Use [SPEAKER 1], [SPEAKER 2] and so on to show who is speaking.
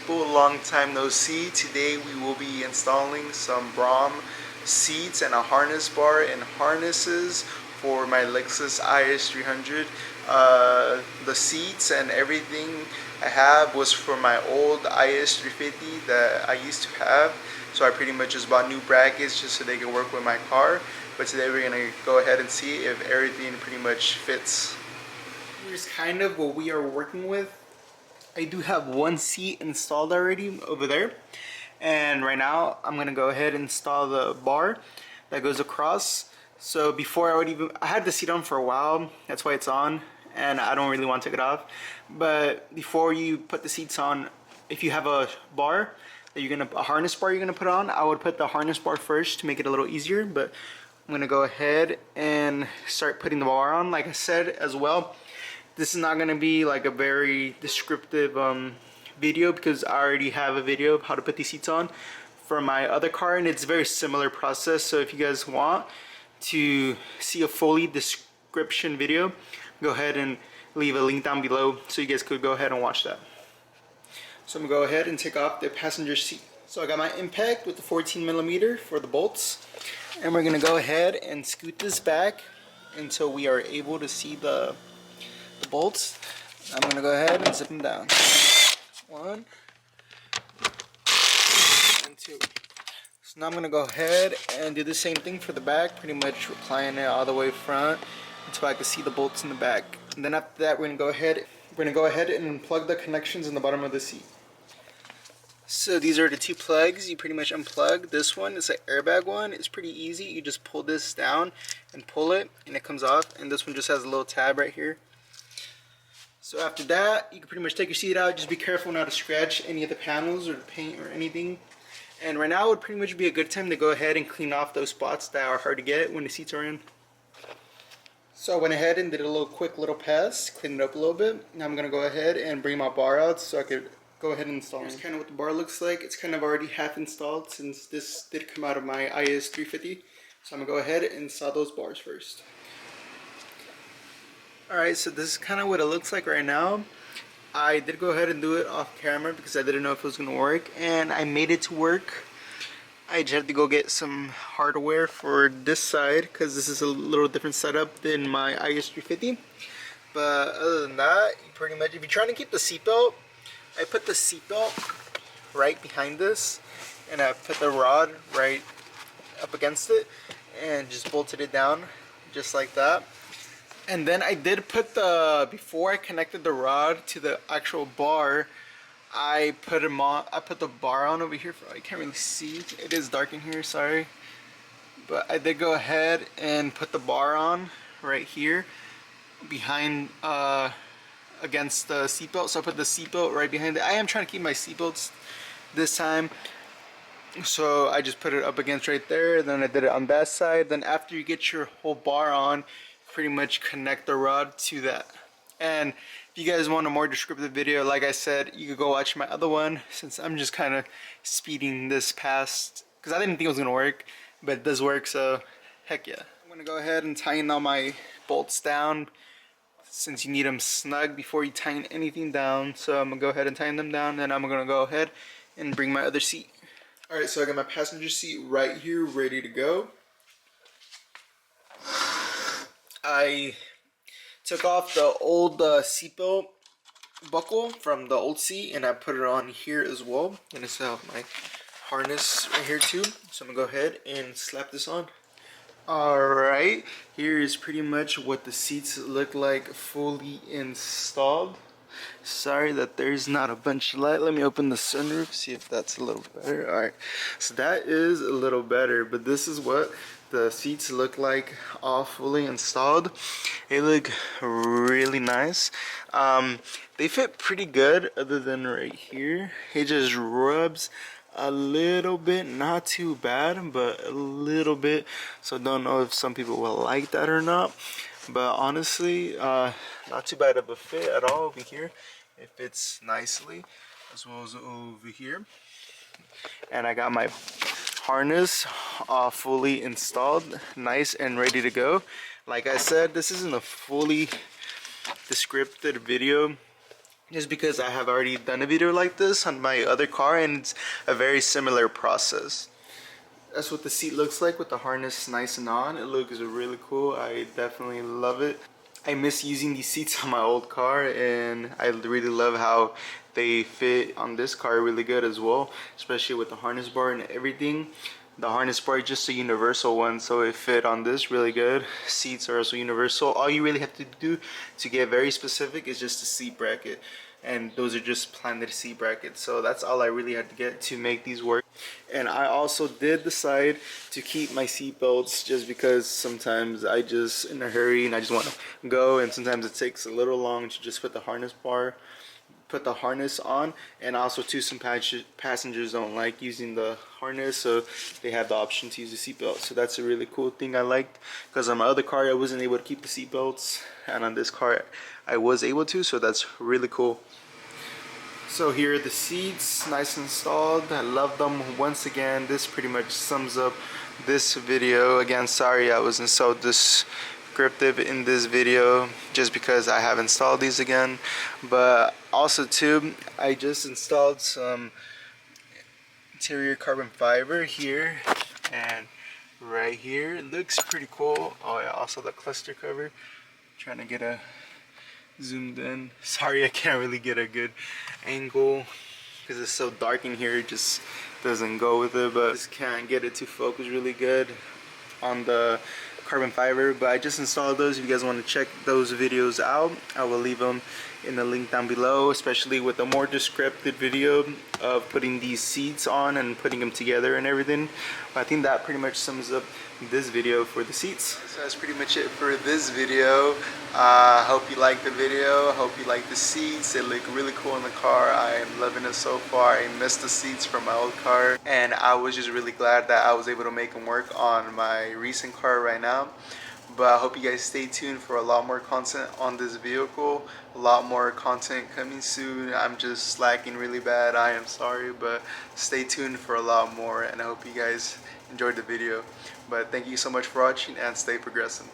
[SPEAKER 1] people, long time no see. Today we will be installing some Braum seats and a harness bar and harnesses for my Lexus IS300. The seats and everything I have was for my old IS350 that I used to have, so I pretty much just bought new brackets just so they can work with my car. But today we're gonna go ahead and see if everything pretty much fits. Here's kind of what we are working with. I do have one seat installed already over there, and right now I'm gonna go ahead and install the bar that goes across. So before I had the seat on for a while, that's why it's on, and I don't really want to take it off. But before you put the seats on, if you have a bar that a harness bar you're gonna put on, I would put the harness bar first to make it a little easier. But I'm gonna go ahead and start putting the bar on. Like I said as well, this is not going to be like a very descriptive video, because I already have a video of how to put these seats on for my other car, and it's a very similar process. So if you guys want to see a fully description video, go ahead and leave a link down below so you guys could go ahead and watch that. So I'm going to go ahead and take off the passenger seat. So I got my impact with the 14mm for the bolts, and we're going to go ahead and scoot this back until we are able to see the bolts. I'm going to go ahead and zip them down. 1 and 2. So now I'm going to go ahead and do the same thing for the back, pretty much applying it all the way front until I can see the bolts in the back. And then after that, we're going to go ahead and unplug the connections in the bottom of the seat. So these are the two plugs you pretty much unplug. This one is an airbag one. It's pretty easy. You just pull this down and pull it and it comes off. And this one just has a little tab right here. So after that, you can pretty much take your seat out. Just be careful not to scratch any of the panels or the paint or anything. And right now would pretty much be a good time to go ahead and clean off those spots that are hard to get when the seats are in. So I went ahead and did a quick little pass, cleaned it up a little bit. Now I'm going to go ahead and bring my bar out so I could go ahead and install it. Here's kind of what the bar looks like. It's kind of already half installed since this did come out of my IS350. So I'm going to go ahead and install those bars first. Alright, so this is kind of what it looks like right now. I did go ahead and do it off camera because I didn't know if it was going to work, and I made it to work. I just had to go get some hardware for this side because this is a little different setup than my IS350. But other than that, you pretty much, if you're trying to keep the seatbelt, I put the seatbelt right behind this, and I put the rod right up against it and just bolted it down just like that. And then I did put before I connected the rod to the actual bar, I put the bar on over here. I can't really see. It is dark in here, sorry. But I did go ahead and put the bar on right here behind against the seatbelt. So I put the seatbelt right behind it. I am trying to keep my seatbelts this time. So I just put it up against right there. Then I did it on that side. Then after you get your whole bar on, pretty much connect the rod to that. And if you guys want a more descriptive video, like I said, you could go watch my other one, since I'm just kind of speeding this past because I didn't think it was gonna work, but it does work, so heck yeah. I'm gonna go ahead and tighten all my bolts down, since you need them snug before you tighten anything down. So I'm gonna go ahead and tighten them down, and I'm gonna go ahead and bring my other seat. Alright, so I got my passenger seat right here ready to go. I took off the old seatbelt buckle from the old seat, and I put it on here as well. And I still have my harness right here too. So I'm going to go ahead and slap this on. Alright, here is pretty much what the seats look like fully installed. Sorry that there's not a bunch of light. Let me open the sunroof, see if that's a little better. Alright, so that is a little better, but this is what the seats look like all fully installed. They look really nice. They fit pretty good, other than right here. It just rubs a little bit, not too bad, but a little bit. So don't know if some people will like that or not. But honestly, not too bad of a fit at all over here. It fits nicely, as well as over here. And I got my harness fully installed, nice and ready to go. Like I said, this isn't a fully descriptive video just because I have already done a video like this on my other car, and it's a very similar process. That's what the seat looks like with the harness nice and on. It looks really cool. I definitely love it. I miss using these seats on my old car, and I really love how they fit on this car really good as well, especially with the harness bar and everything. The harness bar is just a universal one, so it fit on this really good. Seats are also universal. All you really have to do to get very specific is just the seat bracket, and those are just planted seat brackets. So that's all I really had to get to make these work. And I also did decide to keep my seat belts, just because sometimes I just in a hurry and I just want to go, and sometimes it takes a little long to just put the harness on. And also too, some passengers don't like using the harness, so they have the option to use the seatbelt. So that's a really cool thing I liked, because on my other car I wasn't able to keep the seatbelts, and on this car I was able to, so that's really cool. So here are the seats, nice installed. I love them. Once again, this pretty much sums up this video. Again, sorry I wasn't so descriptive in this video, just because I have installed these again. But also too, I just installed some interior carbon fiber here and right here. It looks pretty cool. Oh yeah, also the cluster cover. Trying to get a zoomed in. Sorry I can't really get a good angle because it's so dark in here, it just doesn't go with it, but just can't get it to focus really good on the carbon fiber. But I just installed those. If you guys want to check those videos out, I will leave them in the link down below, especially with a more descriptive video of putting these seats on and putting them together and everything. But I think that pretty much sums up this video for the seats. So that's pretty much it for this video. Hope you liked the video. Hope you like the seats. They look really cool in the car. I am loving it so far. I miss the seats from my old car, and I was just really glad that I was able to make them work on my recent car right now. But I hope you guys stay tuned for a lot more content on this vehicle. A lot more content coming soon. I'm just slacking really bad. I am sorry, but stay tuned for a lot more, and I hope you guys enjoyed the video. But thank you so much for watching, and stay progressive.